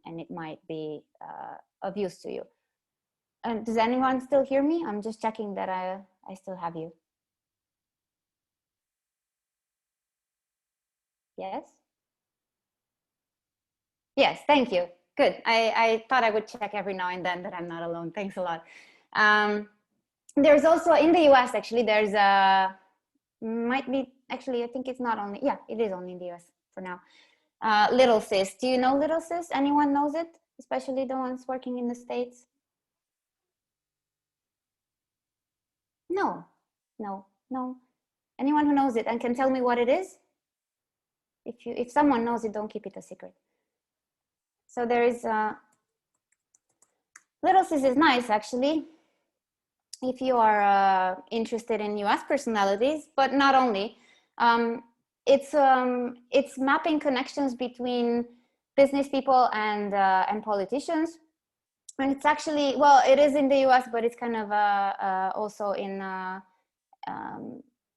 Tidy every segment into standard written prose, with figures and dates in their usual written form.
and it might be of use to you. And does anyone still hear me? I'm just checking that I still have you. Yes? Yes, thank you. Good. I thought I would check every now and then that I'm not alone. Thanks a lot. There's also in the US, actually, there's a, might be, actually, I think it's not only, yeah, it is only in the US for now. Little Sis. Do you know Little Sis? Anyone knows it? Especially the ones working in the States? No, no, no. Anyone who knows it and can tell me what it is? If someone knows it, don't keep it a secret. So there is Little Sis is nice, actually, if you are interested in US personalities, but not only. It's mapping connections between business people and politicians. And it's actually, well, it is in the US, but it's kind of also in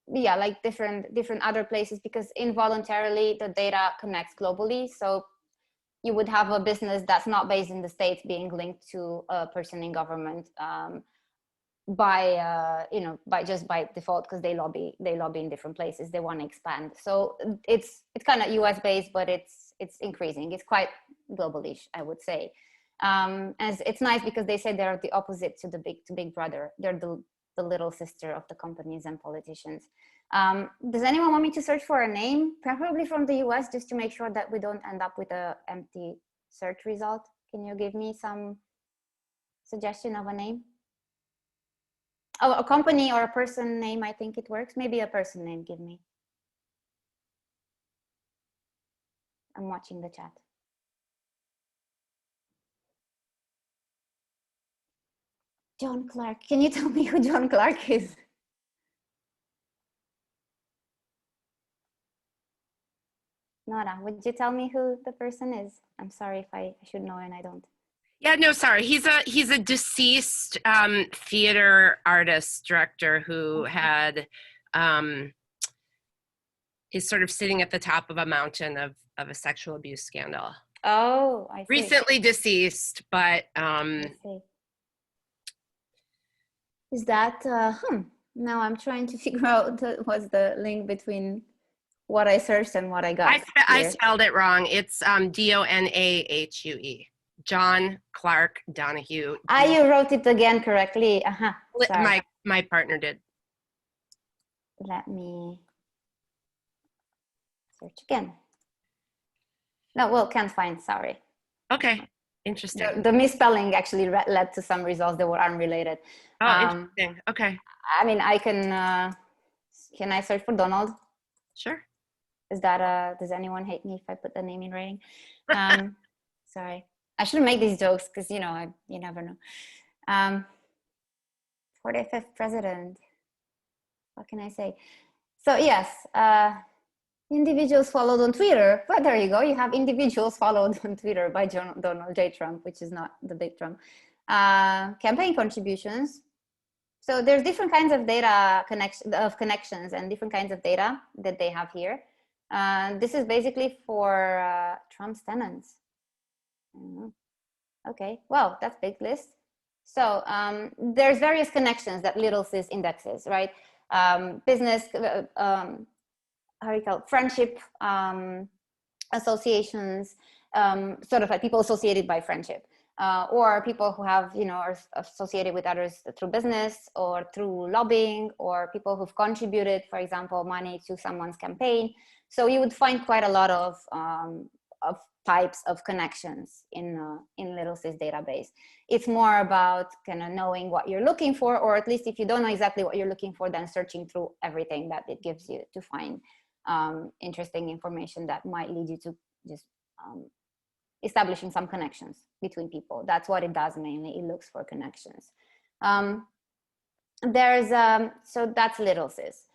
yeah, like different other places, because involuntarily the data connects globally. So you would have a business that's not based in the States being linked to a person in government by you know, by default, because they lobby in different places. They want to expand. So it's kind of US based, but it's increasing. It's quite globalish, I would say. As it's nice because they say they're the opposite to the big brother. They're the little sister of the companies and politicians. Does anyone want me to search for a name, preferably from the US, just to make sure that we don't end up with an empty search result? Can you give me some suggestion of a name? Oh, a company or a person name, I think it works. Maybe a person name, give me. I'm watching the chat. John Clark. Can you tell me who John Clark is? Nora, would you tell me who the person is? I'm sorry if I should know and I don't. Yeah, no, sorry. He's a deceased theater artist director who had he's sort of sitting at the top of a mountain of a sexual abuse scandal. Oh, I see. Recently deceased, but I see. Is that now I'm trying to figure out what's the link between what I searched and what I got. I spelled it wrong. It's Donahue. John Clark Donahue. You wrote it again correctly. Sorry. My partner did. Let me search again. No, well, can't find, sorry. Okay, interesting. The misspelling actually led to some results that were unrelated. Oh, interesting, okay. I mean, I can I search for Donald? Sure. Is that, does anyone hate me if I put the name in writing? Sorry. I shouldn't make these jokes because, you know, you never know. 45th president. What can I say? So yes, individuals followed on Twitter. But there you go. You have individuals followed on Twitter by Donald J. Trump, which is not the big Trump. Campaign contributions. So there's different kinds of data connections and different kinds of data that they have here. This is basically for Trump's tenants. Okay, well, that's big list. So there's various connections that Little Sis indexes, right? Business, how do you call it? Friendship associations, sort of like people associated by friendship, or people who have, you know, are associated with others through business or through lobbying, or people who've contributed, for example, money to someone's campaign. So you would find quite a lot of types of connections in Little Sis database. It's more about kind of knowing what you're looking for, or at least if you don't know exactly what you're looking for, then searching through everything that it gives you to find interesting information that might lead you to just establishing some connections between people. That's what it does mainly. It looks for connections. So that's Little Sis.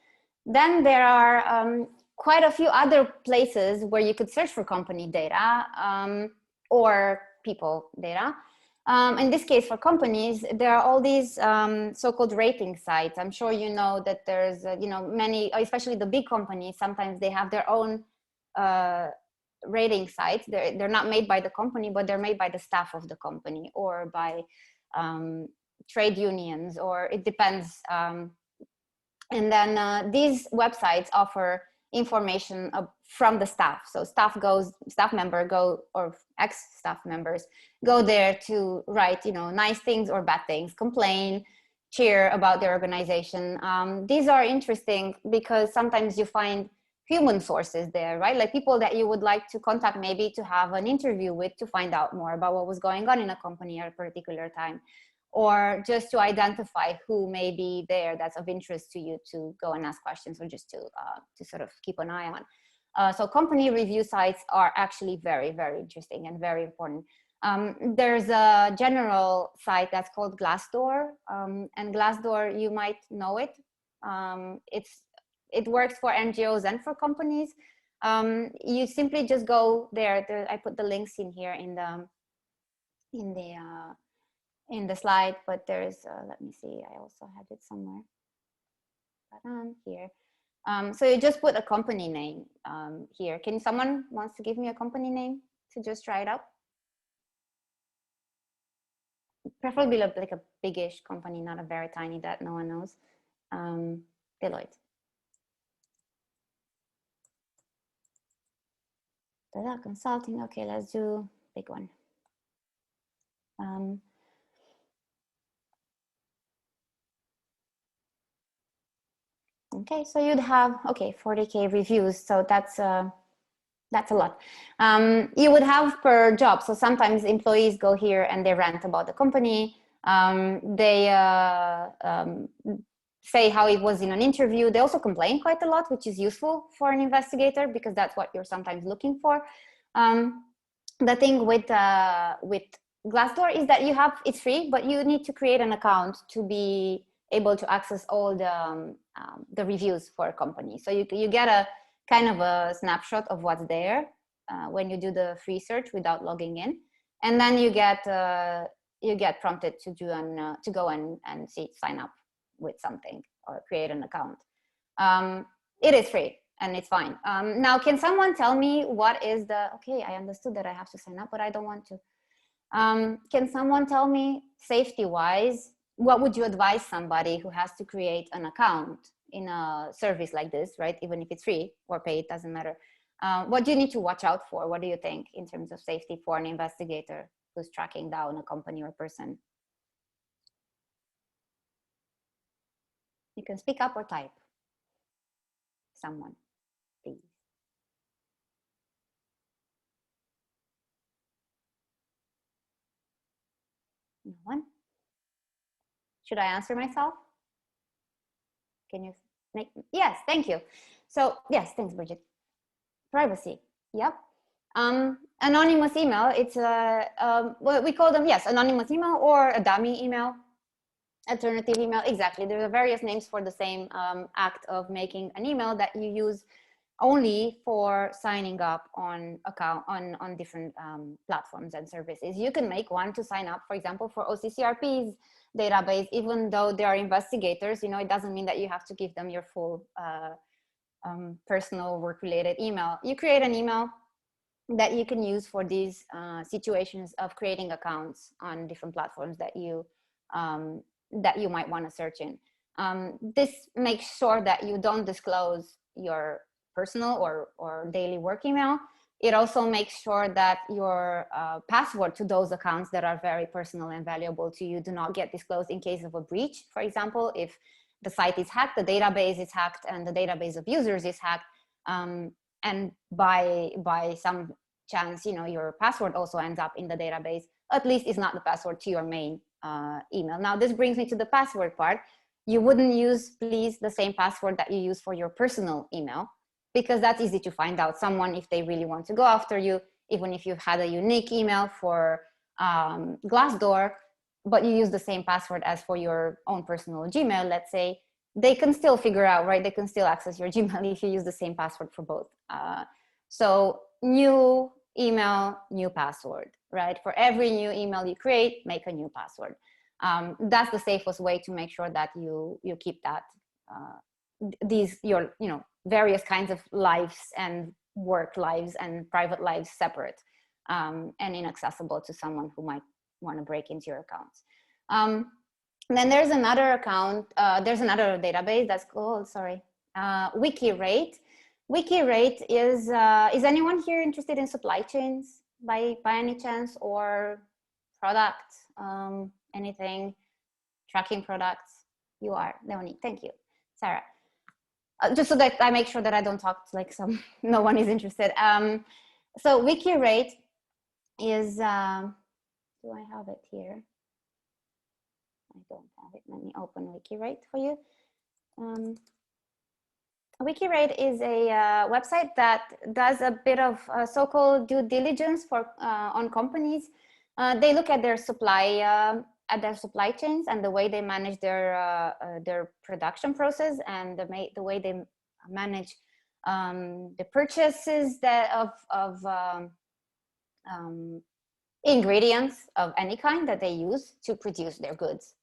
Then there are quite a few other places where you could search for company data or people data. In this case, for companies, there are all these so-called rating sites. I'm sure you know that there's, you know, many, especially the big companies, sometimes they have their own rating sites. They're not made by the company, but they're made by the staff of the company or by trade unions, or it depends. And then these websites offer information from the staff. So staff member go, or ex-staff members go there to write, nice things or bad things, complain, cheer about their organization. These are interesting because sometimes you find human sources there, right? Like people that you would like to contact, maybe to have an interview with, to find out more about what was going on in a company at a particular time, or just to identify who may be there that's of interest to you to go and ask questions, or just to sort of keep an eye on. So company review sites are actually very, very interesting and very important. There's a general site that's called Glassdoor, and Glassdoor, you might know it. It works for NGOs and for companies. You simply just go there. I put the links in here in the slide, but there's let me see, I also had it somewhere here. So you just put a company name here. Can someone wants to give me a company name to just try it out? Preferably like a biggish company, not a very tiny that no one knows. Deloitte. Consulting. Okay, let's do big one. Okay, so you'd have 40K reviews. So that's a lot. You would have per job. So sometimes employees go here and they rant about the company. They say how it was in an interview. They also complain quite a lot, which is useful for an investigator because that's what you're sometimes looking for. The thing with Glassdoor is that it's free, but you need to create an account to be able to access all the reviews for a company. So you get a kind of a snapshot of what's there when you do the free search without logging in, and then you get prompted to go and sign up with something or create an account. It is free and it's fine. Now, can someone tell me what is okay, I understood that I have to sign up, but I don't want to. Can someone tell me, safety-wise, what would you advise somebody who has to create an account in a service like this, right? Even if it's free or paid, doesn't matter. What do you need to watch out for? What do you think in terms of safety for an investigator who's tracking down a company or person? You can speak up or type. Someone, please. No one? Should I answer myself? Can you make, yes, thank you. So yes, thanks, Bridget. Privacy, yep. Anonymous email, it's what we call them, yes, anonymous email or a dummy email, alternative email, exactly. There are various names for the same act of making an email that you use only for signing up on different platforms and services. You can make one to sign up, for example, for OCCRP's database, even though they are investigators. It doesn't mean that you have to give them your full personal work-related email. You create an email that you can use for these situations of creating accounts on different platforms that you might want to search in. This makes sure that you don't disclose your personal or daily work email. It also makes sure that your password to those accounts that are very personal and valuable to you do not get disclosed in case of a breach. For example, if the site is hacked, the database is hacked, and the database of users is hacked, and by some chance, your password also ends up in the database, at least it's not the password to your main email. Now, this brings me to the password part. You wouldn't use, please, the same password that you use for your personal email, because that's easy to find out. Someone, if they really want to go after you, even if you've had a unique email for Glassdoor, but you use the same password as for your own personal Gmail, let's say, they can still figure out, right? They can still access your Gmail if you use the same password for both. So new email, new password, right? For every new email you create, make a new password. That's the safest way to make sure that you keep that, your various kinds of lives and work lives and private lives separate and inaccessible to someone who might want to break into your accounts. Then there's another account, there's another database that's called, WikiRate. WikiRate is anyone here interested in supply chains by any chance, or products, anything, tracking products? You are, Leonie, thank you. Sarah, just so that I make sure that I don't talk like no one is interested. So WikiRate is, do I have it here? I don't have it. Let me open WikiRate for you. WikiRate is a website that does a bit of so-called due diligence for on companies. They look at their supply chains and the way they manage their production process, and the way they manage the purchases of ingredients of any kind that they use to produce their goods.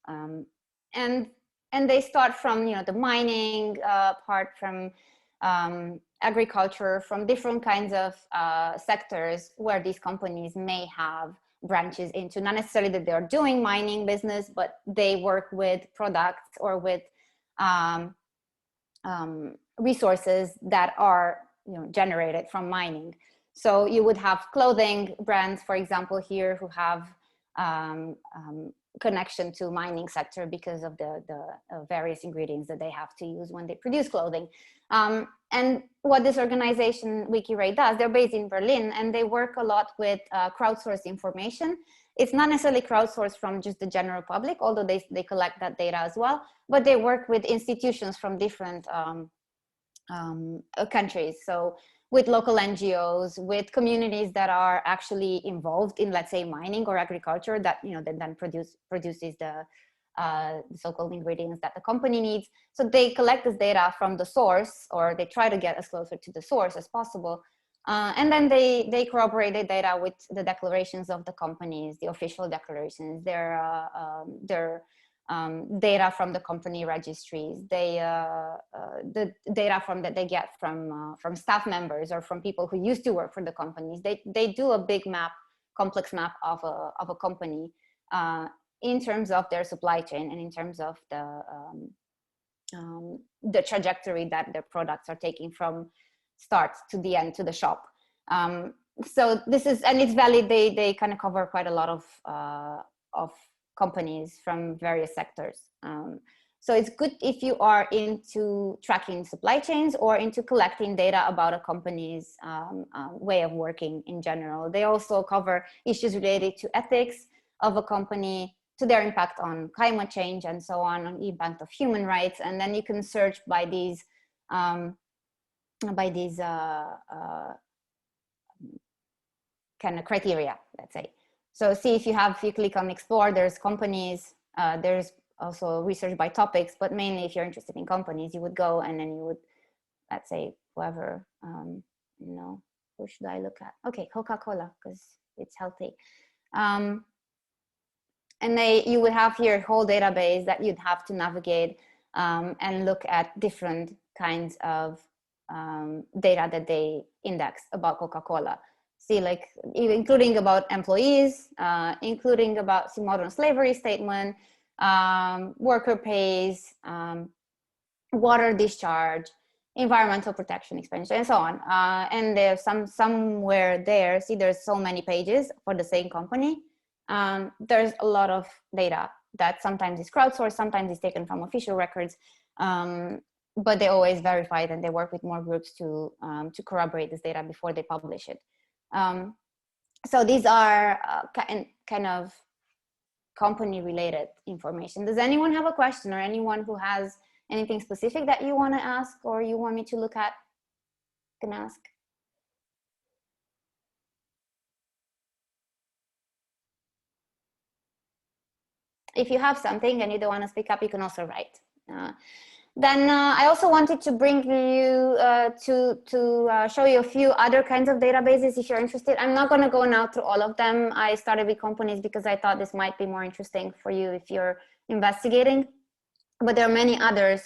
And they start from, you know, the mining part, from agriculture, from different kinds of sectors where these companies may have branches into, not necessarily that they're doing mining business, but they work with products or with resources that are, you know, generated from mining. So you would have clothing brands, for example, here, who have connection to mining sector because of the various ingredients that they have to use when they produce clothing. And what this organization WikiRate does, they're based in Berlin, and they work a lot with crowdsourced information. It's not necessarily crowdsourced from just the general public, although they collect that data as well, but they work with institutions from different countries. So with local NGOs, with communities that are actually involved in, let's say, mining or agriculture, that, you know, that then produces the so-called ingredients that the company needs. So they collect this data from the source, or they try to get as closer to the source as possible. And then they corroborate the data with the declarations of the companies, the official declarations, their data from the company registries, the data that they get from staff members or from people who used to work for the companies. They do a big map, complex map of a company in terms of their supply chain and in terms of the trajectory that their products are taking from start to the end, to the shop. So this is, and it's valid. They kind of cover quite a lot of companies from various sectors. So it's good if you are into tracking supply chains or into collecting data about a company's way of working in general. They also cover issues related to ethics of a company, to their impact on climate change and so on impact of human rights. And then you can search by these kind of criteria, let's say. So see, if you click on explore, there's companies, there's also research by topics, but mainly if you're interested in companies, you would go and then you would, let's say, whoever, you know, who should I look at? Okay, Coca-Cola, because it's healthy. And you would have here a whole database that you'd have to navigate and look at different kinds of data that they index about Coca-Cola. See, like, including about employees, including about the modern slavery statement, worker pays, water discharge, environmental protection expenditure, and so on. And there's somewhere there, see, there's so many pages for the same company. There's a lot of data that sometimes is crowdsourced, sometimes is taken from official records, but they always verify it, and they work with more groups to corroborate this data before they publish it. So these are kind of company related information. Does anyone have a question, or anyone who has anything specific that you want to ask or you want me to look at? You can ask. If you have something and you don't want to speak up, you can also write. Then I also wanted to bring you to show you a few other kinds of databases if you're interested. I'm not going to go now through all of them. I started with companies because I thought this might be more interesting for you if you're investigating, but there are many others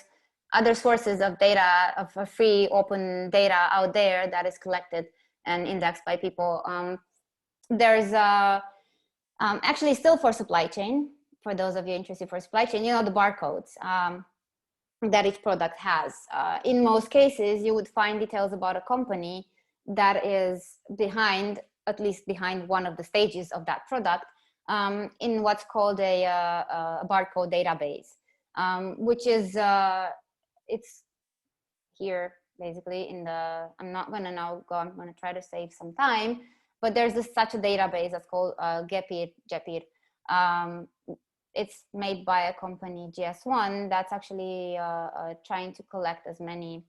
other sources of data, of free open data out there that is collected and indexed by people. There's actually still for supply chain, for those of you interested for supply chain, you know, the barcodes that each product has. In most cases, you would find details about a company that is behind, at least behind one of the stages of that product, in what's called a barcode database, which is, it's here basically in the, I'm not gonna now go, I'm gonna try to save some time, but there's such a database that's called GEPIR. It's made by a company, GS1, that's actually trying to collect as many,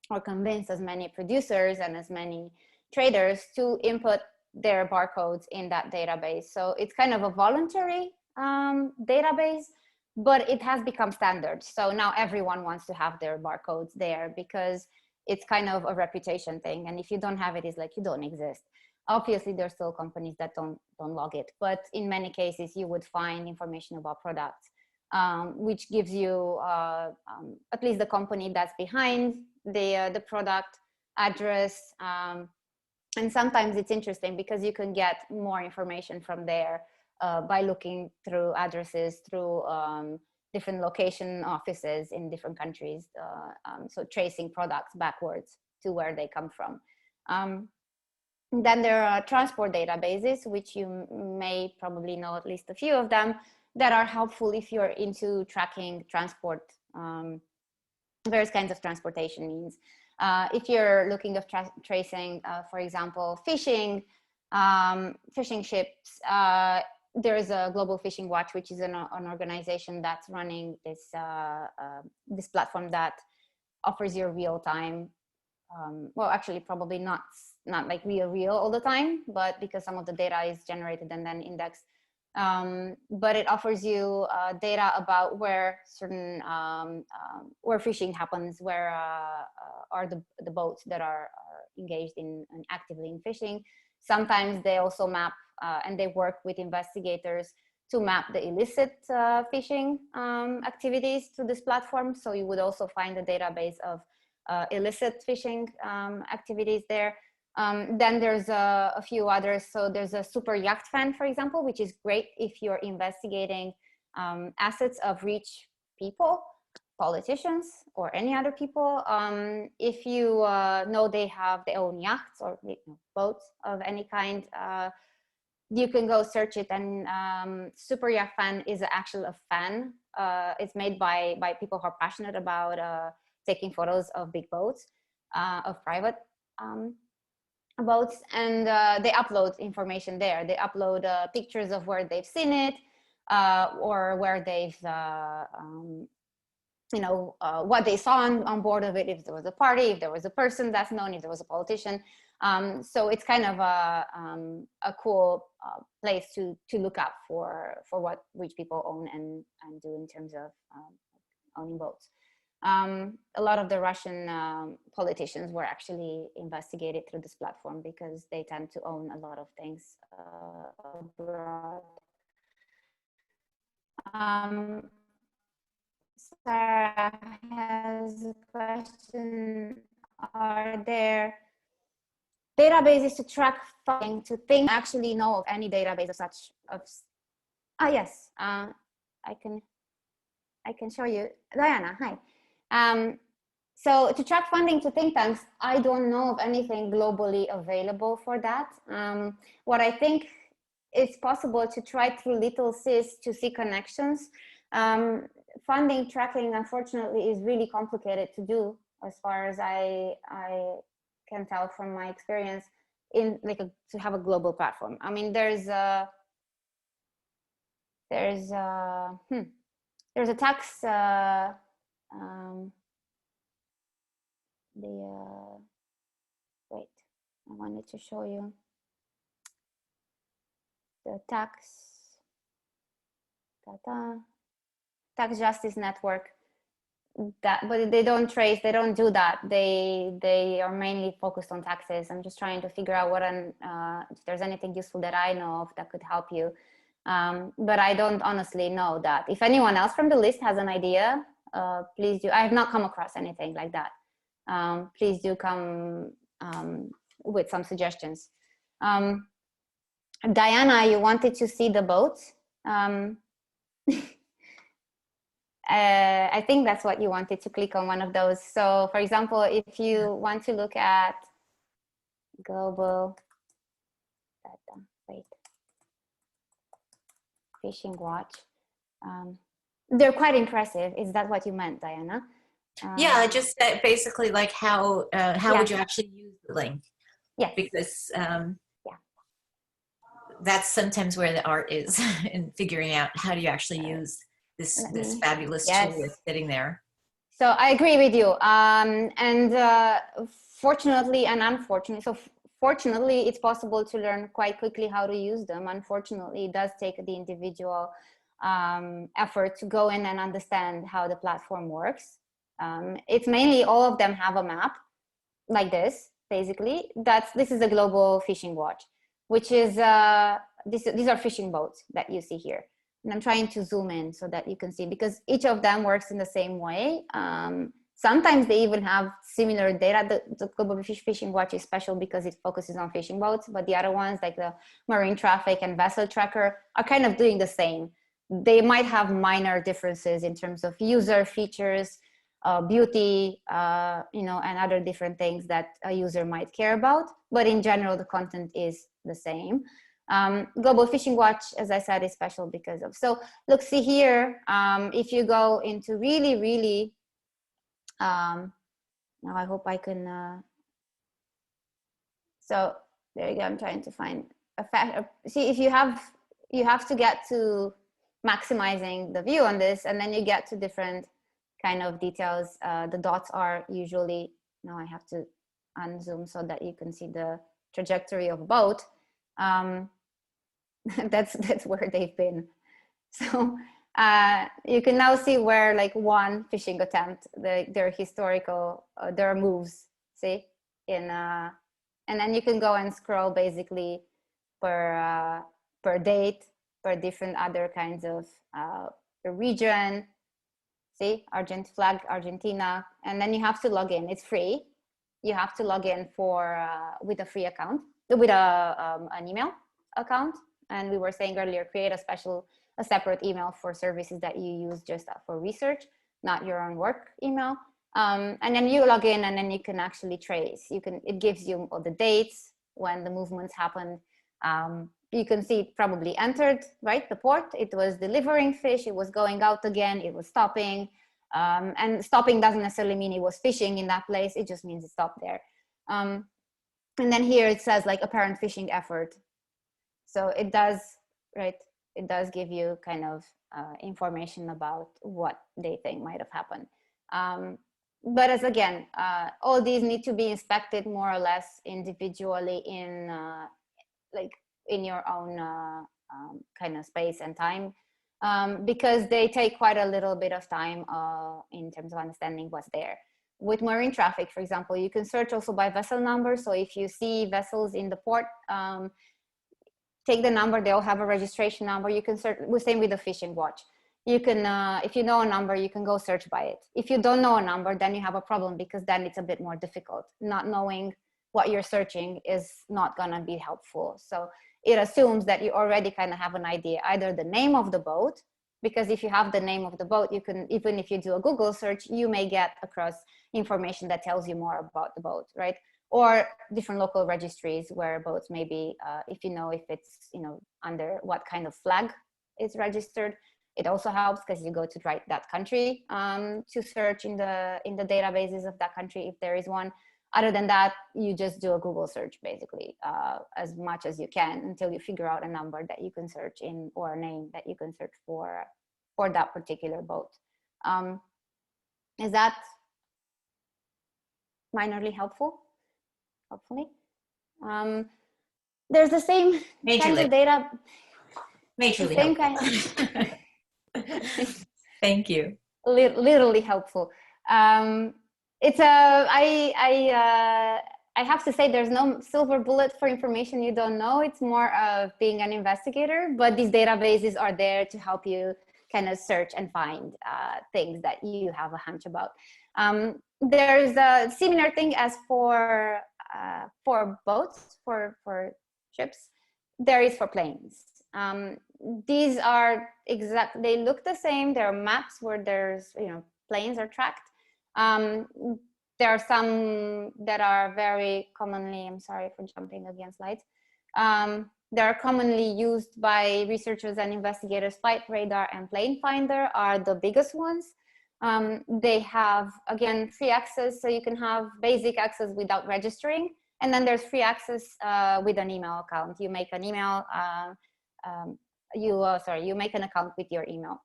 or convince as many producers and as many traders to input their barcodes in that database. So it's kind of a voluntary database, but it has become standard. So now everyone wants to have their barcodes there because it's kind of a reputation thing. And if you don't have it, it's like you don't exist. Obviously, there's still companies that don't log it, but in many cases, you would find information about products, which gives you at least the company that's behind the product, address, and sometimes it's interesting because you can get more information from there by looking through addresses, through different location offices in different countries, so tracing products backwards to where they come from. Then there are transport databases, which you may probably know at least a few of them, that are helpful if you're into tracking transport, various kinds of transportation means. If you're looking at tracing, for example, fishing ships, there is a Global Fishing Watch, which is an organization that's running this, this platform that offers you real-time, well, actually probably not like real all the time, but because some of the data is generated and then indexed, but it offers you data about where certain where fishing happens, where are the boats that are engaged in and actively in fishing. Sometimes they also map and they work with investigators to map the illicit fishing activities to this platform. So you would also find a database of illicit fishing activities there. Then there's a few others. So there's a super yacht fan, for example, which is great if you're investigating assets of rich people, politicians, or any other people. If you know they own yachts or boats of any kind, you can go search it. And super yacht fan is actually a fan. It's made by people who are passionate about taking photos of big boats, of private boats, and they upload information there. They upload pictures of where they've seen it, or where they've, what they saw on board of it, if there was a party, if there was a person that's known, if there was a politician. So it's kind of a cool place to look up for what rich people own and do in terms of owning boats. A lot of the Russian politicians were actually investigated through this platform because they tend to own a lot of things abroad. Sarah has a question. Are there databases to track funding to think actually know of any database of such yes, I can show you. Diana, hi. So to track funding to think tanks, I don't know of anything globally available for that. What I think is possible to try through Little Sis to see connections. Funding tracking, unfortunately, is really complicated to do, as far as I can tell from my experience in to have a global platform. I mean, there's a tax. Wait, I wanted to show you the tax justice network, but they don't trace, they don't do that. They are mainly focused on taxes. I'm just trying to figure out if there's anything useful that I know of that could help you, but I don't honestly know that. If anyone else from the list has an idea, please do. I have not come across anything like that. Please do come with some suggestions. Diana, you wanted to see the boat. I think that's what you wanted, to click on one of those. So for example, if you want to look at global data, wait, fishing watch, they're quite impressive. Is that what you meant, Diana? Yeah, just basically like how would you actually use the link? Yes. Because that's sometimes where the art is in figuring out how do you actually use this fabulous tool that's sitting there. So I agree with you. Fortunately and unfortunately, so fortunately, it's possible to learn quite quickly how to use them. Unfortunately, it does take the individual effort to go in and understand how the platform works. It's mainly all of them have a map like this, basically. This is a global fishing watch, which is, these are fishing boats that you see here. And I'm trying to zoom in so that you can see, because each of them works in the same way. Sometimes they even have similar data. The Global Fishing Watch is special because it focuses on fishing boats, but the other ones like the Marine Traffic and Vessel Tracker are kind of doing the same. They might have minor differences in terms of user features, beauty, you know, and other different things that a user might care about. But in general, the content is the same. Global Fishing Watch, as I said, is special because of, so look, see here, if you go into really, now I hope I can, so there you go, I'm trying to find a fact. See, if you have to get to maximizing the view on this, and then you get to different kind of details. The dots are usually, now I have to unzoom so that you can see the trajectory of a boat. That's where they've been. So you can now see where like one fishing attempt, their historical, their moves, see, in, and then you can go and scroll basically per date, per different other kinds of region, see, flag Argentina, and then you have to log in. It's free. You have to log in with a free account, with an email account. And we were saying earlier, create a separate email for services that you use just for research, not your own work email. And then you log in, and then you can actually trace. It gives you all the dates when the movements happened. You can see it probably entered, right, the port. It was delivering fish. It was going out again. It was stopping. And stopping doesn't necessarily mean it was fishing in that place. It just means it stopped there. And then here it says like apparent fishing effort. So it does, right? It does give you kind of information about what they think might have happened. But as again, all these need to be inspected more or less individually in your own kind of space and time, because they take quite a little bit of time in terms of understanding what's there. With marine traffic, for example, you can search also by vessel number. So if you see vessels in the port, take the number, they'll have a registration number. You can search, same with the fishing watch. You can, if you know a number, you can go search by it. If you don't know a number, then you have a problem, because then it's a bit more difficult. Not knowing what you're searching is not gonna be helpful. So it assumes that you already kind of have an idea, either the name of the boat, because if you have the name of the boat, you can, even if you do a Google search, you may get across information that tells you more about the boat, right? Or different local registries where boats may be, if you know if it's, you know, under what kind of flag is registered. It also helps because you go to that country to search in the databases of that country if there is one. Other than that, you just do a Google search basically as much as you can until you figure out a number that you can search in, or a name that you can search for that particular boat. Is that minorly helpful? Hopefully. There's the same kinds of data. Majorly same helpful. kind. Thank you. Literally helpful. It's I have to say there's no silver bullet for information you don't know. It's more of being an investigator, but these databases are there to help you kind of search and find things that you have a hunch about. There's a similar thing as for boats, for ships, there is for planes. These are they look the same. There are maps where there's, planes are tracked. There are some that are very commonly, I'm sorry for jumping against slides. They are commonly used by researchers and investigators. Flight radar and plane finder are the biggest ones. They have, again, free access, so you can have basic access without registering. And then there's free access with an email account. You make an email, you make an account with your email.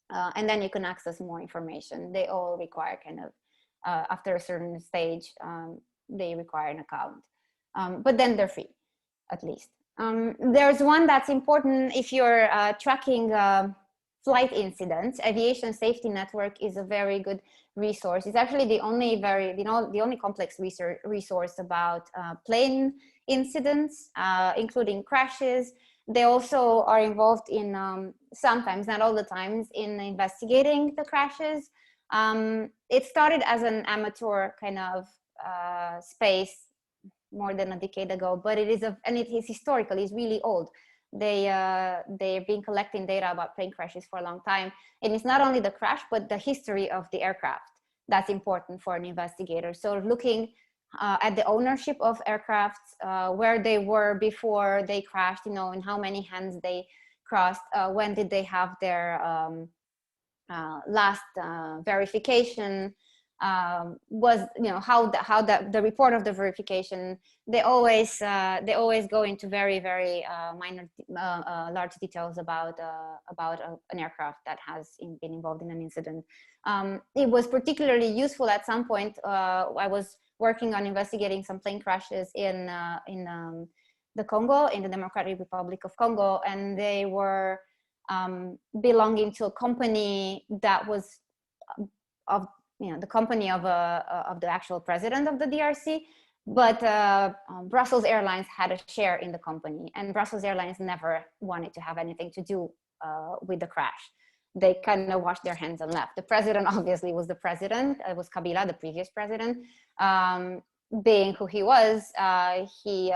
And then you can access more information. They all require kind of, after a certain stage, they require an account. But then they're free, at least. There's one that's important if you're tracking flight incidents. Aviation Safety Network is a very good resource. It's actually the only the only complex resource about plane incidents, including crashes. They also are involved in sometimes, not all the times, in investigating the crashes. It started as an amateur kind of space more than a decade ago, but it is historical. It's really old. They've been collecting data about plane crashes for a long time. And it's not only the crash, but the history of the aircraft that's important for an investigator. So looking at the ownership of aircrafts, where they were before they crashed, in how many hands they crossed, when did they have their last verification, was, how the report of the verification. They always go into very, very minor, large details about an aircraft that has been involved in an incident. It was particularly useful at some point. I was working on investigating some plane crashes in the Congo, in the Democratic Republic of Congo, and they were belonging to a company that was the company of the actual president of the DRC, but Brussels Airlines had a share in the company, and Brussels Airlines never wanted to have anything to do with the crash. They kind of washed their hands and left. The president obviously was the president. It was Kabila, the previous president. Being who he was, he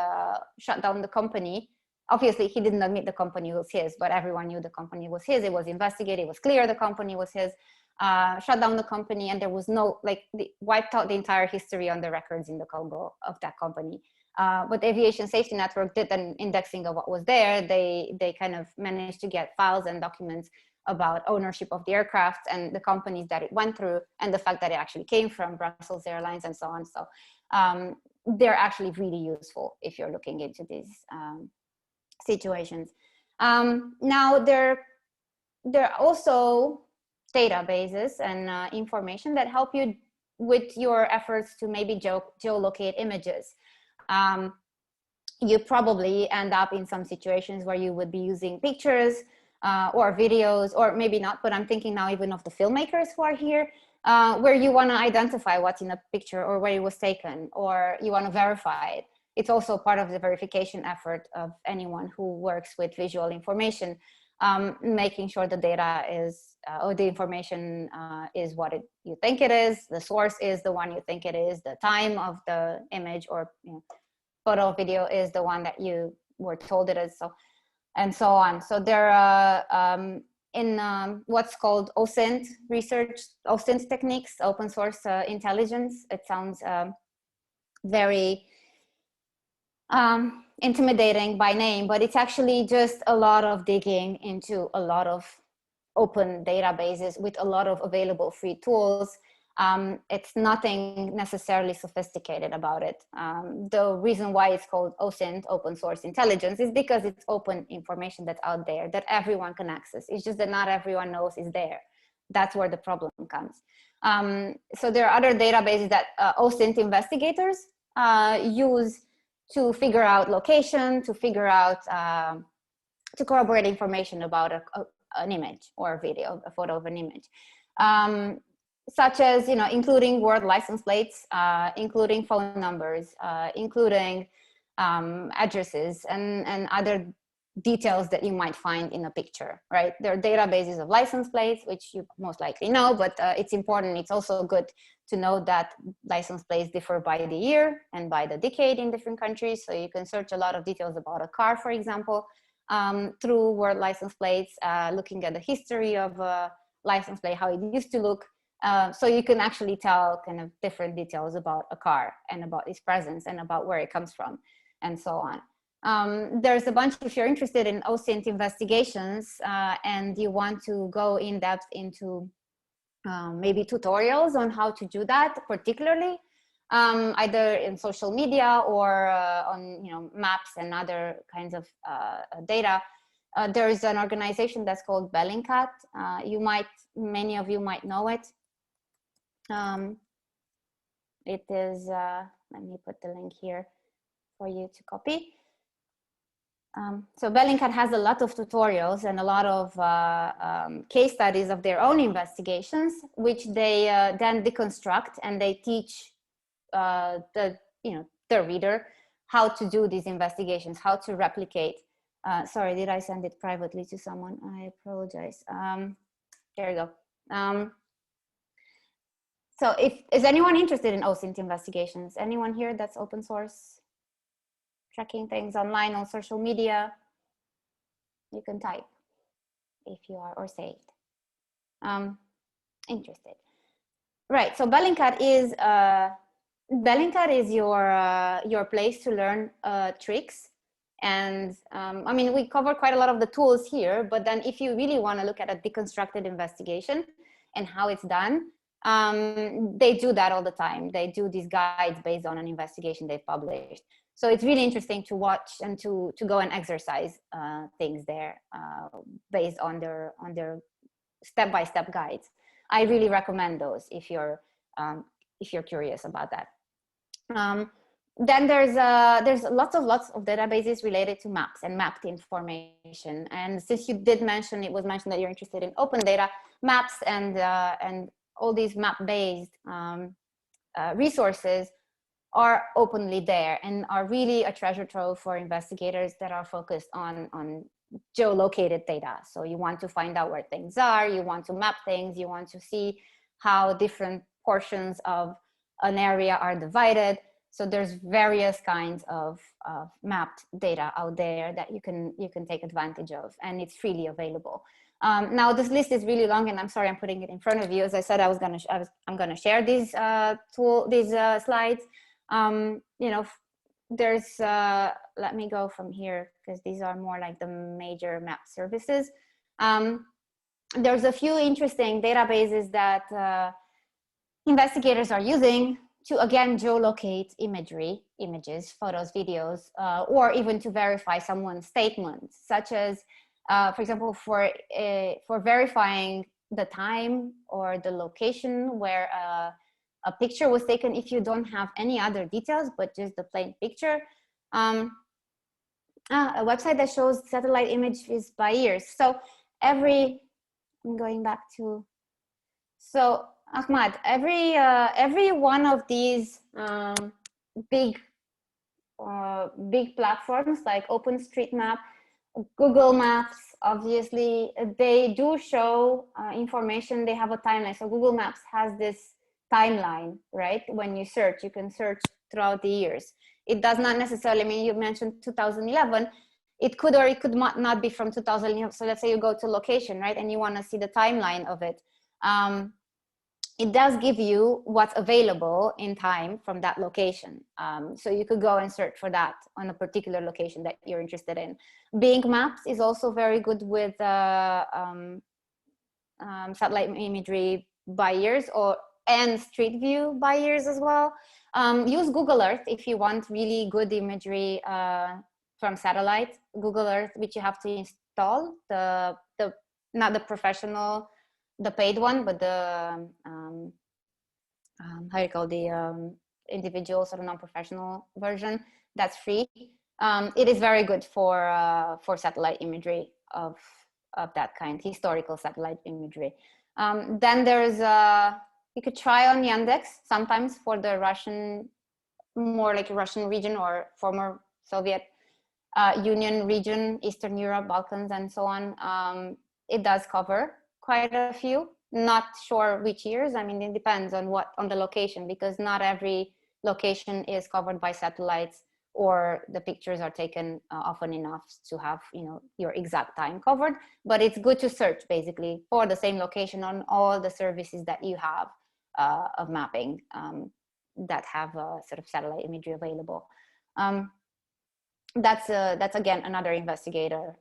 shut down the company. Obviously, he didn't admit the company was his, but everyone knew the company was his. It was investigated. It was clear the company was his. Shut down the company, and there was no, wiped out the entire history on the records in the Congo of that company. But the Aviation Safety Network did an indexing of what was there. They kind of managed to get files and documents about ownership of the aircraft and the companies that it went through, and the fact that it actually came from Brussels Airlines and so on. So they're actually really useful if you're looking into these situations. Now there are also databases and information that help you with your efforts to maybe geolocate images. You probably end up in some situations where you would be using pictures or videos, or maybe not, but I'm thinking now even of the filmmakers who are here, where you want to identify what's in a picture or where it was taken, or you want to verify it. It's also part of the verification effort of anyone who works with visual information, making sure the data is, or the information is what you think it is, the source is the one you think it is, the time of the image or photo video is the one that you were told it is, so, and so on. So there are, in what's called OSINT research, OSINT techniques, open source intelligence. It sounds very intimidating by name, but it's actually just a lot of digging into a lot of open databases with a lot of available free tools. It's nothing necessarily sophisticated about it. The reason why it's called OSINT, open source intelligence, is because it's open information that's out there that everyone can access. It's just that not everyone knows is there. That's where the problem comes. So there are other databases that OSINT investigators use to figure out location, to figure out, to corroborate information about an image or a video, a photo of an image. Such as, including world license plates, including phone numbers, including addresses and other details that you might find in a picture, right? There are databases of license plates, which you most likely know, but it's important. It's also good to know that license plates differ by the year and by the decade in different countries. So you can search a lot of details about a car, for example, through world license plates, looking at the history of a license plate, how it used to look. So you can actually tell kind of different details about a car and about its presence and about where it comes from and so on. There's a bunch, if you're interested in OSINT investigations and you want to go in depth into maybe tutorials on how to do that, particularly either in social media or on maps and other kinds of data. There is an organization that's called Bellingcat. Many of you might know it. It is, let me put the link here for you to copy. So Bellingcat has a lot of tutorials and a lot of case studies of their own investigations, which they then deconstruct, and they teach the reader how to do these investigations, how to replicate. Sorry, did I send it privately to someone? I apologize. There you go. So is anyone interested in OSINT investigations? Anyone here that's open source? Tracking things online on social media? You can type if you are, or say it. Interested. Right, so Bellingcat is your place to learn tricks. And I mean, we cover quite a lot of the tools here, but then if you really want to look at a deconstructed investigation and how it's done, they do that all the time. They do these guides based on an investigation they've published. So it's really interesting to watch and to go and exercise things there based on their step-by-step guides. I really recommend those if you're curious about that. Then there's lots of databases related to maps and mapped information. And since you did mention, it was mentioned that you're interested in open data, maps and all these map-based resources are openly there and are really a treasure trove for investigators that are focused on geolocated data. So you want to find out where things are, you want to map things, you want to see how different portions of an area are divided. So there's various kinds of mapped data out there that you can take advantage of, and it's freely available. Now this list is really long, and I'm sorry I'm putting it in front of you. As I said, I'm gonna share these slides. There's let me go from here because these are more like the major map services. There's a few interesting databases that investigators are using to, again, geolocate images, photos, videos, or even to verify someone's statements, such as, for example, for verifying the time or the location where a picture was taken if you don't have any other details, but just the plain picture. A website that shows satellite images by years. So I'm going back to, so Ahmad, every one of these big platforms like OpenStreetMap, Google Maps, obviously, they do show information. They have a timeline. So Google Maps has this timeline, right? When you search, you can search throughout the years. It does not necessarily mean, you mentioned 2011. It could or it could not be from 2011. So let's say you go to location, right? And you want to see the timeline of it. It does give you what's available in time from that location. So you could go and search for that on a particular location that you're interested in. Bing Maps is also very good with satellite imagery by years and Street View by years as well. Use Google Earth if you want really good imagery from satellite. Google Earth, which you have to install, not the professional, the paid one, but the how do you call the individual sort of non-professional version. That's free. It is very good for satellite imagery of that kind, historical satellite imagery. Then there's you could try on Yandex sometimes for the Russian, more like a Russian region or former Soviet Union region, Eastern Europe, Balkans, and so on, it does cover quite a few. Not sure which years. I mean, it depends on the location, because not every location is covered by satellites, or the pictures are taken often enough to have, you know, your exact time covered. But it's good to search basically for the same location on all the services that you have of mapping that have sort of satellite imagery available. That's again another investigator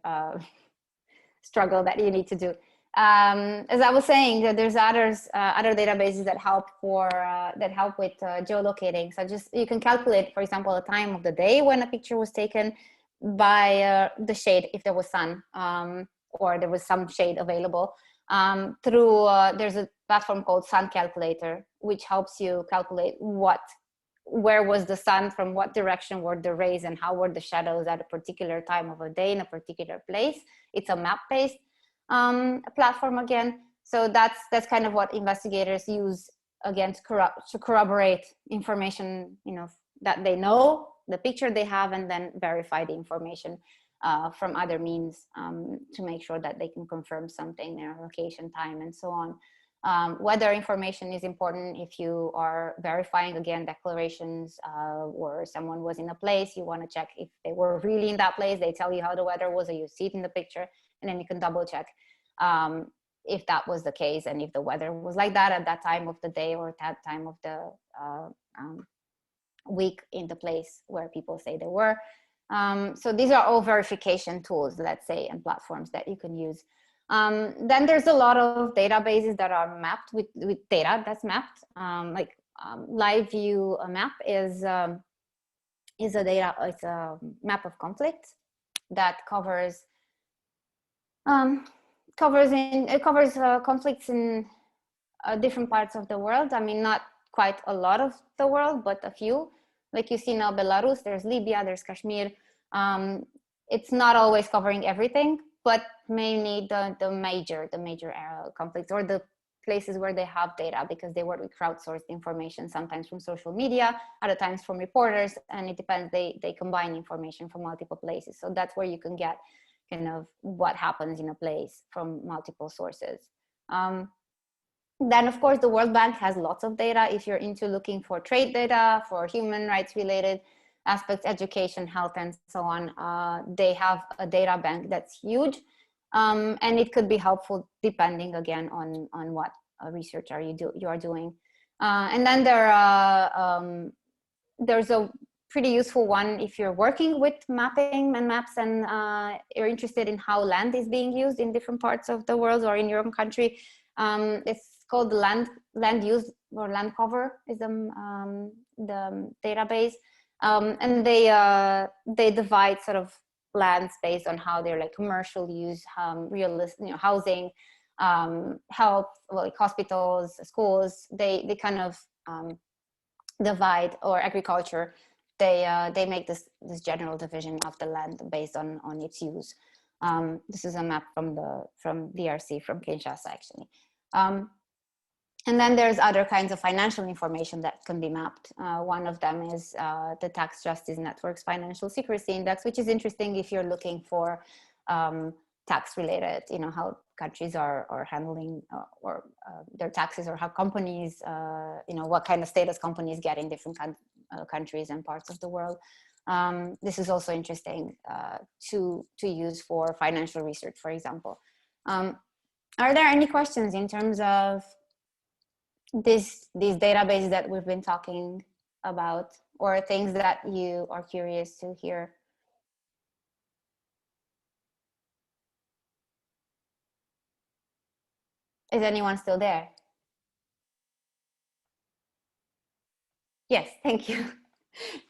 struggle that you need to do. As I was saying, there's other databases that help with geolocating. So just you can calculate, for example, the time of the day when a picture was taken by the shade, if there was sun or there was some shade available. There's a platform called Sun Calculator, which helps you calculate where was the sun, from what direction were the rays, and how were the shadows at a particular time of a day in a particular place. It's a map-based platform again. So that's kind of what investigators use again to corroborate information, you know, that they know, the picture they have, and then verify the information from other means to make sure that they can confirm something, their location, time, and so on. Weather information is important if you are verifying, again, declarations or someone was in a place, you want to check if they were really in that place. They tell you how the weather was, or you see it in the picture, and then you can double check if that was the case, and if the weather was like that at that time of the day or that time of the week in the place where people say they were. So these are all verification tools, let's say, and platforms that you can use. Then there's a lot of databases that are mapped with data that's mapped. Live View Map is a map of conflicts that covers conflicts in different parts of the world. I mean, not quite a lot of the world, but a few. Like you see now, Belarus, there's Libya, there's Kashmir. It's not always covering everything, but mainly the major conflicts, or the places where they have data, because they work with crowdsourced information, sometimes from social media, other times from reporters, and it depends. They combine information from multiple places. So that's where you can get kind of what happens in a place from multiple sources. Then, of course, the World Bank has lots of data. If you're into looking for trade data, for human rights related aspects, education, health, and so on, they have a data bank that's huge. And it could be helpful depending, again, on what research you are doing. And then there's a pretty useful one if you're working with mapping and maps, and you're interested in how land is being used in different parts of the world or in your own country. It's called land use or land cover is the database, and they divide sort of lands based on how they're like commercial use, realistic, you know, housing, health, well, like hospitals, schools. They kind of divide, or agriculture. They make this general division of the land based on its use. This is a map from DRC, from Kinshasa, actually. And then there's other kinds of financial information that can be mapped. One of them is the Tax Justice Network's Financial Secrecy Index, which is interesting if you're looking for tax related, you know, how countries are handling their taxes, or how companies, you know, what kind of status companies get in different countries and parts of the world. This is also interesting to use for financial research, for example. Are there any questions in terms of these databases that we've been talking about, or things that you are curious to hear? Is anyone still there? Yes, thank you.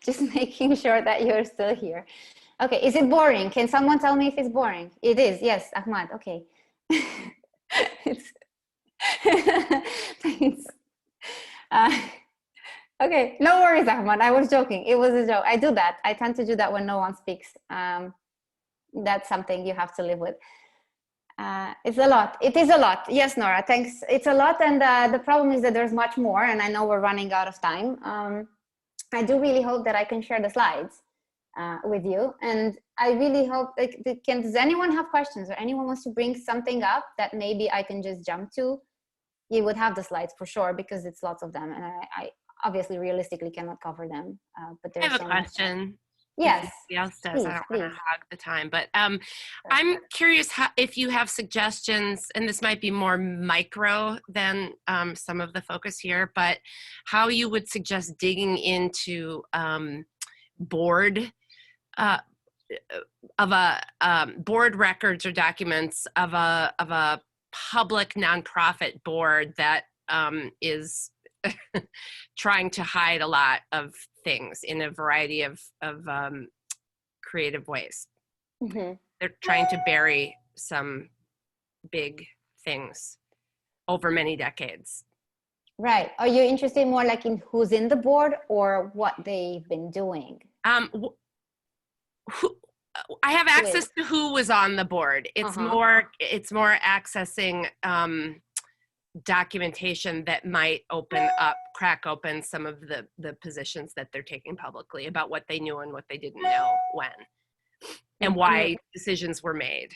Just making sure that you're still here. Okay, is it boring? Can someone tell me if it's boring? It is, yes, Ahmad, okay. Thanks. Okay, no worries, Ahmad. I was joking. It was a joke. I do that. I tend to do that when no one speaks. That's something you have to live with. It's a lot. It is a lot. Yes, Nora, thanks. It's a lot. And the problem is that there's much more, and I know we're running out of time. I do really hope that I can share the slides. with you. And I really hope, like, does anyone have questions, or anyone wants to bring something up that maybe I can just jump to? You would have the slides for sure, because it's lots of them, and I obviously realistically cannot cover them. But I there's have a so question. Yes. If anybody else does. Please, I don't please. want to hog the time, but I'm curious if you have suggestions, and this might be more micro than some of the focus here, but how you would suggest digging into board board records or documents of a public nonprofit board that is trying to hide a lot of things in a variety of creative ways. Mm-hmm. They're trying to bury some big things over many decades. Right. Are you interested more like in who's in the board or what they've been doing? I have access to who was on the board. It's more accessing documentation that might crack open some of the positions that they're taking publicly about what they knew and what they didn't know when, and why decisions were made.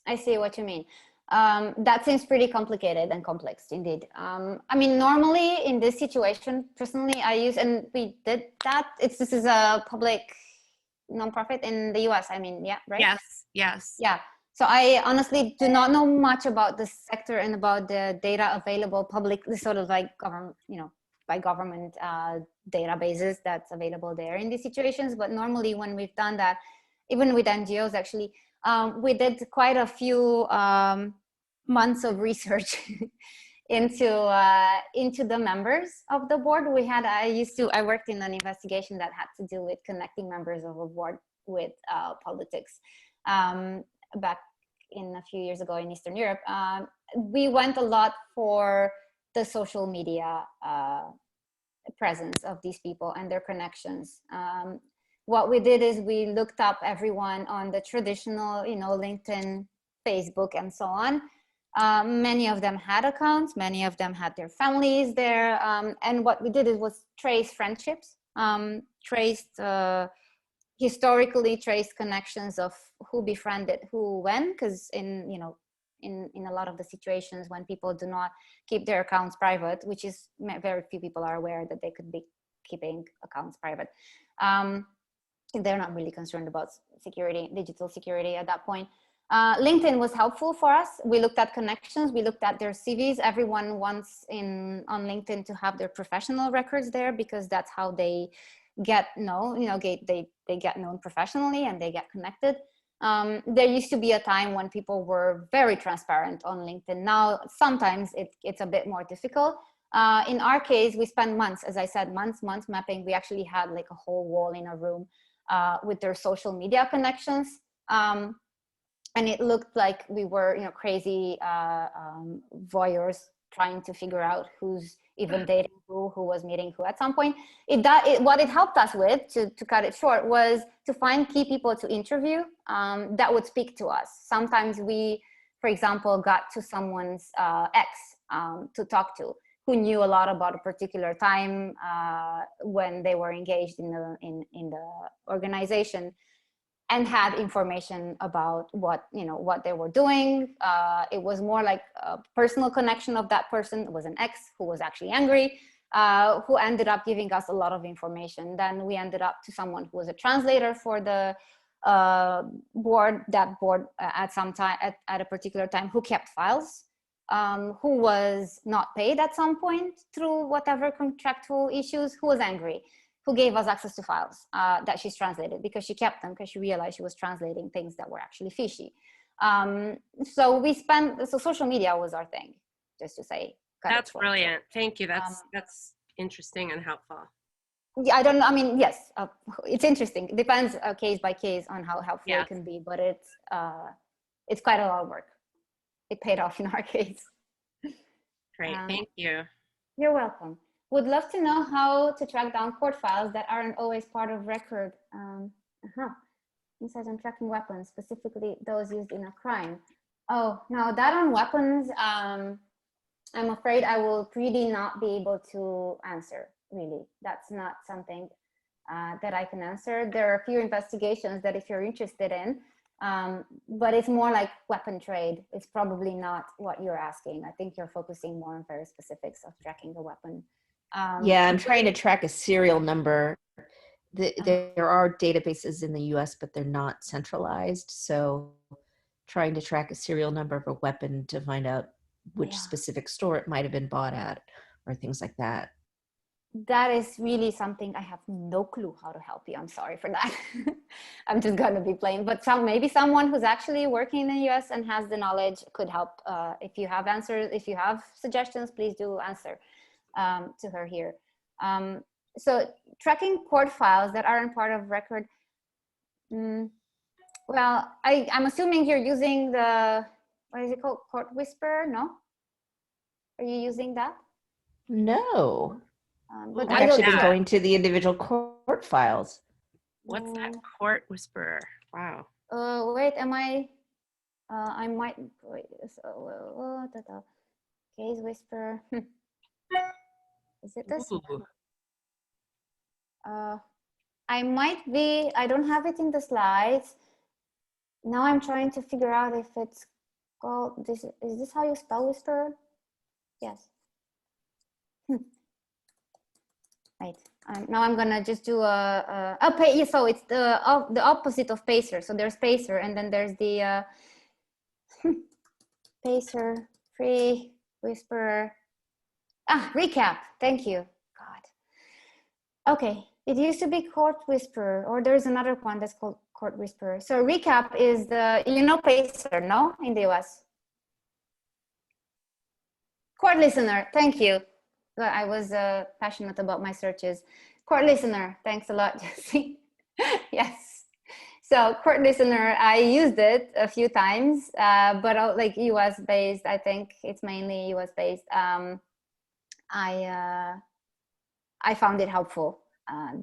I see what you mean. That seems pretty complicated and complex indeed. I mean, normally in this situation, personally, I use, and we did that. This is a public nonprofit in the US. I mean, yeah, right? Yes. Yeah. So I honestly do not know much about this sector and about the data available publicly, sort of like government, by government databases that's available there in these situations. But normally when we've done that, even with NGOs, actually, we did quite a few months of research into the members of the board. I worked in an investigation that had to do with connecting members of a board with politics. Back in a few years ago in Eastern Europe, we went a lot for the social media presence of these people and their connections. What we did is we looked up everyone on the traditional, LinkedIn, Facebook, and so on. Many of them had accounts, many of them had their families there. And what we did was trace friendships, historically traced connections of who befriended who when, because in a lot of the situations when people do not keep their accounts private, which is very few people are aware that they could be keeping accounts private. They're not really concerned about security, digital security at that point. LinkedIn was helpful for us. We looked at connections, we looked at their CVs. Everyone wants on LinkedIn to have their professional records there, because that's how they get known, they get known professionally and they get connected. There used to be a time when people were very transparent on LinkedIn. Now, sometimes it's a bit more difficult. In our case, we spent months, as I said, months mapping. We actually had like a whole wall in a room with their social media connections. And it looked like we were, crazy voyeurs trying to figure out who's even dating who was meeting who at some point. What it helped us with, to cut it short, was to find key people to interview that would speak to us. Sometimes we, for example, got to someone's ex to talk to, who knew a lot about a particular time when they were engaged in the organization, and had information about what they were doing. It was more like a personal connection of that person. It was an ex who was actually angry, who ended up giving us a lot of information. Then we ended up to someone who was a translator for the board. That board at some time, at a particular time, who kept files, who was not paid at some point through whatever contractual issues, who was angry, who gave us access to files that she's translated, because she kept them because she realized she was translating things that were actually fishy. So social media was our thing, just to say. That's brilliant. Thank you. That's interesting and helpful. Yeah, I don't know. I mean, yes, it's interesting. It depends case by case on how helpful it can be, but it's quite a lot of work. It paid off in our case. Great. Thank you. You're welcome. Would love to know how to track down court files that aren't always part of record. Insights on tracking weapons, specifically those used in a crime. Oh, no, that on weapons, I'm afraid I will really not be able to answer, really. That's not something that I can answer. There are a few investigations that if you're interested in, but it's more like weapon trade. It's probably not what you're asking. I think you're focusing more on very specifics of tracking the weapon. Yeah, I'm trying to track a serial number. There are databases in the US, but they're not centralized. So trying to track a serial number of a weapon to find out which specific store it might have been bought at or things like that. That is really something I have no clue how to help you. I'm sorry for that. I'm just going to be plain, but maybe someone who's actually working in the US and has the knowledge could help. If you have answers, if you have suggestions, please do answer to her here. So tracking court files that aren't part of record. Well, I'm assuming you're using the, what is it called? Court Whisperer, no? Are you using that? No. But I've actually been going to the individual court files. What's that Court Whisperer? Wow. Wait, am I might, wait, so, Case Whisperer. Is it this? Ooh. I might be, I don't have it in the slides. Now I'm trying to figure out if it's called, is this how you spell Whisperer? Yes. Right. Now I'm gonna just do so it's the opposite of Pacer. So there's Pacer, and then there's the Pacer, Free, Whisperer. Recap. Thank you. God. Okay. It used to be Court Whisperer, or there's another one that's called Court Whisperer. So Recap is the, Pacer, no, in the US. Court Listener. Thank you. I was passionate about my searches. Court Listener, thanks a lot, Jessie. Yes. So Court Listener, I used it a few times, but like US based, I think it's mainly US based. I found it helpful.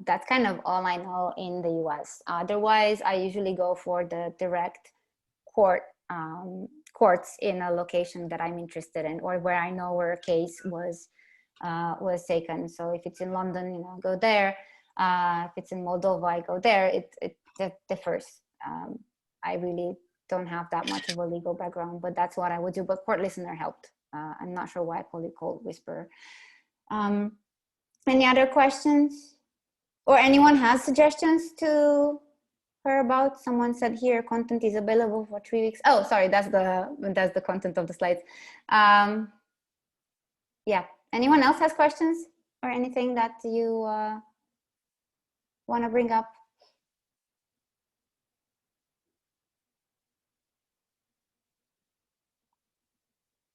That's kind of all I know in the US. Otherwise, I usually go for the direct courts in a location that I'm interested in, or where I know where a case was taken. So if it's in London, go there. If it's in Moldova, I go there. It differs. I really don't have that much of a legal background, but that's what I would do. But Court Listener helped. I'm not sure why I call it Court Whisperer. Any other questions? Or anyone has suggestions to her about? Someone said here, content is available for 3 weeks. Oh, sorry, that's the content of the slides. Yeah. Anyone else has questions or anything that you want to bring up?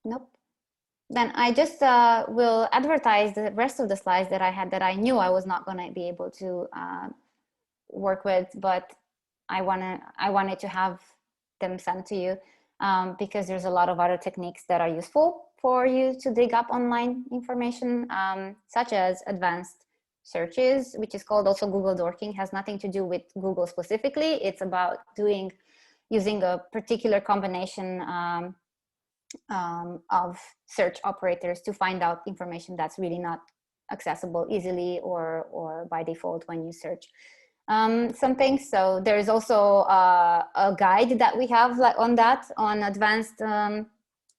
Nope. Then I just will advertise the rest of the slides that I had that I knew I was not going to be able to work with, but I wanted to have them sent to you because there's a lot of other techniques that are useful for you to dig up online information, such as advanced searches, which is called also Google dorking. Has nothing to do with Google specifically. It's about using a particular combination of search operators to find out information that's really not accessible easily or by default when you search something. So there's also a guide that we have on advanced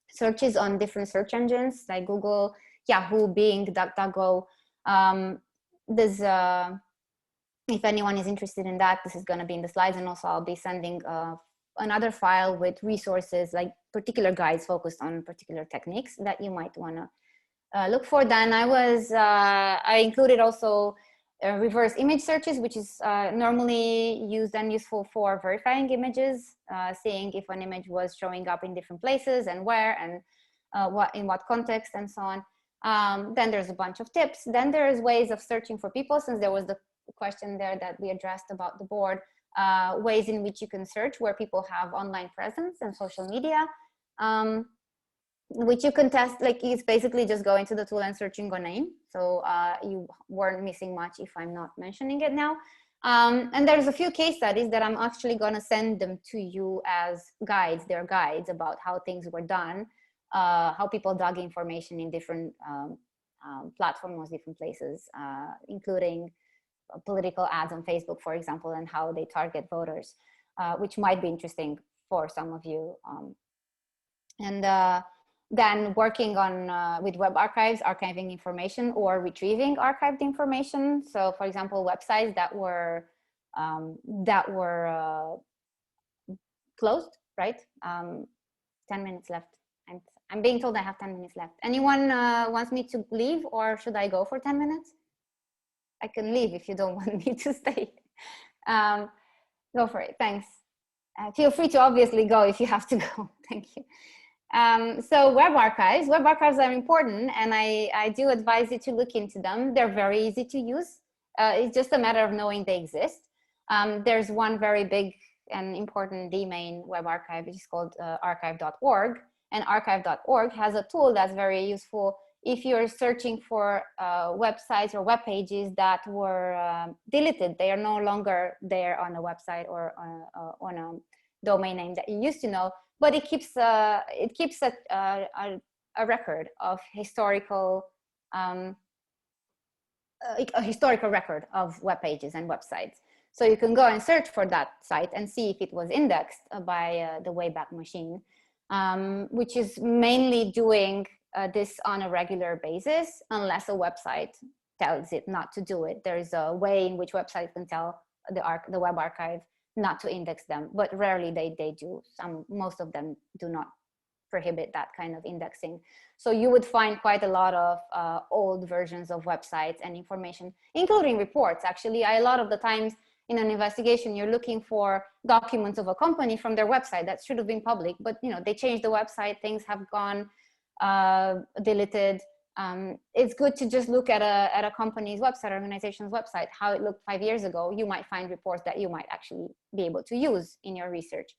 searches on different search engines like Google, Yahoo, Bing, DuckDuckGo. There's if anyone is interested in that, this is going to be in the slides, and also I'll be sending another file with resources like particular guides focused on particular techniques that you might want to look for. Then I included also reverse image searches, which is normally used and useful for verifying images, seeing if an image was showing up in different places and where and in what context and so on. Then there's a bunch of tips. Then there's ways of searching for people, since there was the question there that we addressed about the board, ways in which you can search where people have online presence and social media, which you can test. Like, it's basically just going to the tool and searching a name. So you weren't missing much if I'm not mentioning it now. And there's a few case studies that I'm actually going to send them to you as guides. They're guides about how things were done, how people dug information in different platforms, different places, including political ads on Facebook, for example, and how they target voters, which might be interesting for some of you. Then working on with web archives, archiving information or retrieving archived information. So, for example, websites that were closed, right? 10 minutes left. I'm being told I have 10 minutes left. Anyone wants me to leave, or should I go for 10 minutes? I can leave if you don't want me to stay. Go for it, thanks. Feel free to obviously go if you have to go, thank you. So web archives are important, and I do advise you to look into them. They're very easy to use. It's just a matter of knowing they exist. There's one very big and important domain web archive, which is called archive.org. And archive.org has a tool that's very useful if you're searching for websites or web pages that were deleted. They are no longer there on a website or on a domain name that you used to know, but it keeps a record of historical record of web pages and websites. So you can go and search for that site and see if it was indexed by the Wayback Machine, which is mainly doing this on a regular basis, unless a website tells it not to do it. There is a way in which websites can tell the web archive not to index them, but rarely they do. Most of them do not prohibit that kind of indexing. So you would find quite a lot of old versions of websites and information, including reports. Actually, a lot of the times in an investigation, you're looking for documents of a company from their website that should have been public, but they changed the website, things have gone deleted. It's good to just look at a company's website, organization's website, how it looked 5 years ago. You might find reports that you might actually be able to use in your research.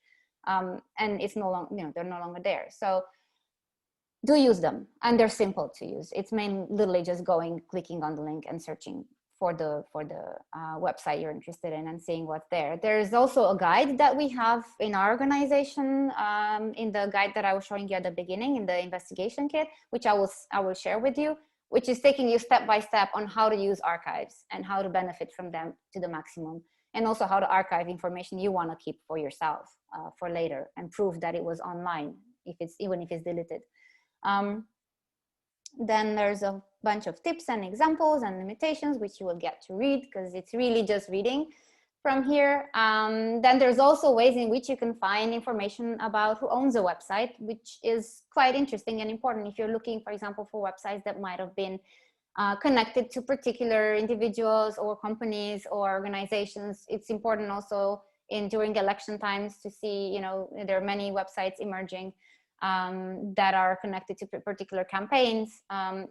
And it's no longer, they're no longer there. So do use them, and they're simple to use. It's literally just clicking on the link and searching for the website you're interested in and seeing what's there. There's also a guide that we have in our organization, in the guide that I was showing you at the beginning in the investigation kit, which I will share with you, which is taking you step by step on how to use archives and how to benefit from them to the maximum, and also how to archive information you want to keep for yourself for later and prove that it was online, even if it's deleted. Then there's a bunch of tips and examples and limitations, which you will get to read because it's really just reading from here. Then there's also ways in which you can find information about who owns a website, which is quite interesting and important if you're looking, for example, for websites that might have been connected to particular individuals or companies or organizations. It's important also during election times to see, there are many websites emerging that are connected to particular campaigns.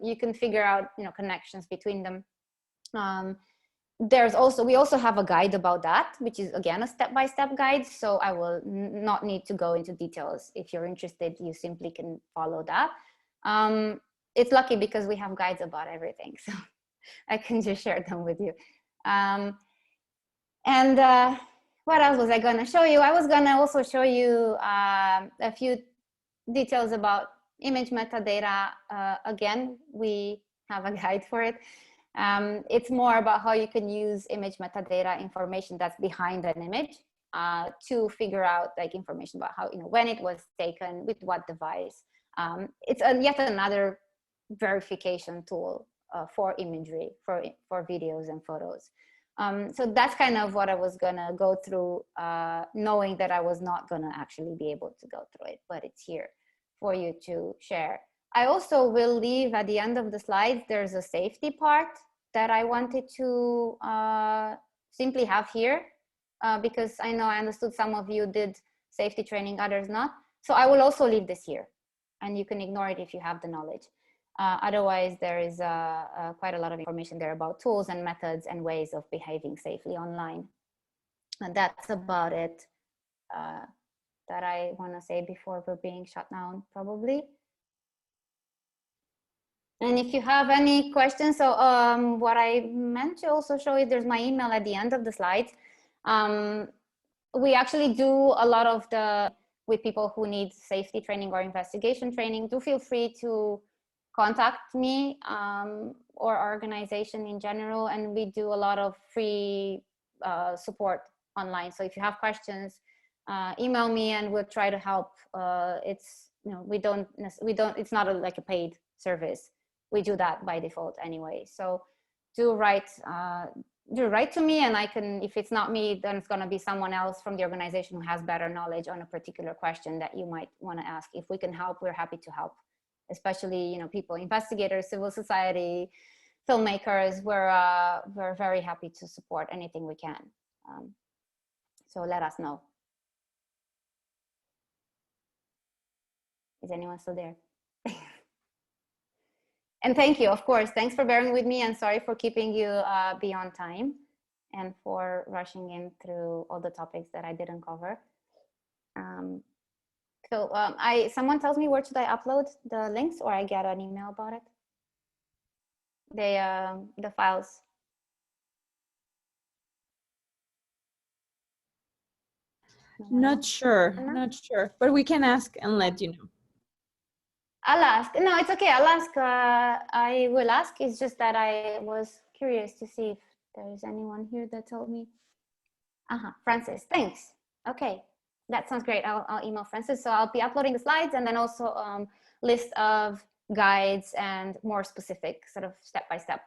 You can figure out, connections between them. We also have a guide about that, which is again a step-by-step guide. So I will not need to go into details. If you're interested, you simply can follow that. It's lucky because we have guides about everything, so I can just share them with you. What else was I gonna show you? I was gonna also show you a few details about image metadata. Again, we have a guide for it. It's more about how you can use image metadata information that's behind an image to figure out information about how, when it was taken, with what device. It's yet another verification tool for imagery, for videos and photos. So that's kind of what I was gonna go through, knowing that I was not gonna actually be able to go through it, but it's here for you to share. I also will leave at the end of the slides, there's a safety part that I wanted to simply have here, because I understood some of you did safety training, others not. So I will also leave this here, and you can ignore it if you have the knowledge. Otherwise, there is quite a lot of information there about tools and methods and ways of behaving safely online. And that's about it that I want to say before we're being shut down, probably. And if you have any questions, so what I meant to also show you, there's my email at the end of the slides. We actually do a lot of with people who need safety training or investigation training. Do feel free to contact me. or our organization in general, and we do a lot of free support online. So if you have questions, email me and we'll try to help. It's, you know, we don't, it's not like a paid service. We do that by default anyway. So do write to me, and I can, if it's not me, then it's going to be someone else from the organization who has better knowledge on a particular question that you might want to ask. If we can help, we're happy to help, especially, you know, people, investigators, civil society, filmmakers. We're very happy to support anything we can. So let us know. Is anyone still there? And thank you, of course. Thanks for bearing with me, and sorry for keeping you beyond time and for rushing in through all the topics that I didn't cover. Someone tells me, where should I upload the links, or I get an email about it? The files. Not sure, but we can ask and let you know. I'll ask. No, it's okay. I'll ask. I will ask. It's just that I was curious to see if there's anyone here that told me. Francis, thanks. Okay, that sounds great. I'll email Francis. So I'll be uploading the slides, and then also list of guides and more specific sort of step-by-step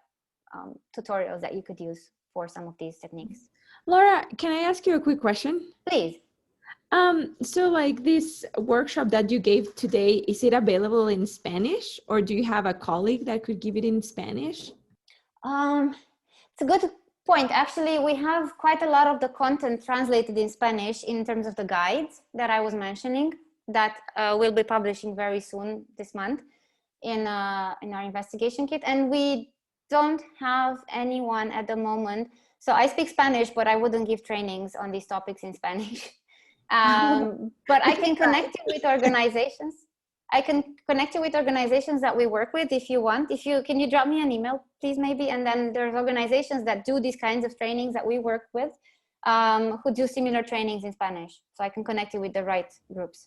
tutorials that you could use for some of these techniques. Laura, can I ask you a quick question? Please. So like this workshop that you gave today, is it available in Spanish, or do you have a colleague that could give it in Spanish? It's a good point. Actually, we have quite a lot of the content translated in Spanish in terms of the guides that I was mentioning that we'll be publishing very soon this month in our investigation kit. And we don't have anyone at the moment. So I speak Spanish, but I wouldn't give trainings on these topics in Spanish. But I can connect you with organizations. I can connect you with organizations that we work with if you want. Can you drop me an email, please, maybe? And then there's organizations that do these kinds of trainings that we work with, who do similar trainings in Spanish. So I can connect you with the right groups.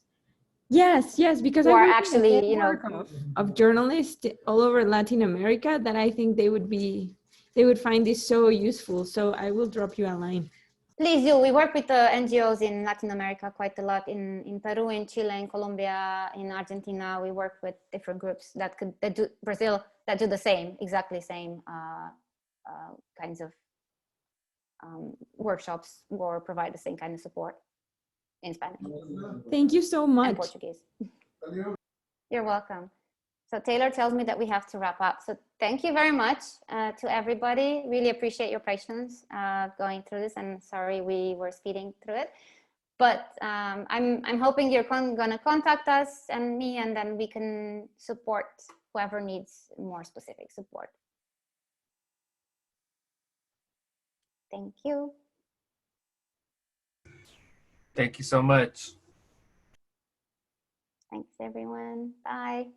Yes, because I actually, you know, of journalists all over Latin America that I think they would find this so useful. So I will drop you a line. Please do. We work with the NGOs in Latin America quite a lot, in Peru, in Chile, in Colombia, in Argentina. We work with different groups that do Brazil, that do the same, exactly same kinds of workshops, or provide the same kind of support in Spanish. Thank you so much. And Portuguese. You're welcome. So Taylor tells me that we have to wrap up. So thank you very much to everybody. Really appreciate your patience going through this, and sorry we were speeding through it. But I'm hoping you're gonna contact us and me, and then we can support whoever needs more specific support. Thank you. Thank you so much. Thanks, everyone. Bye.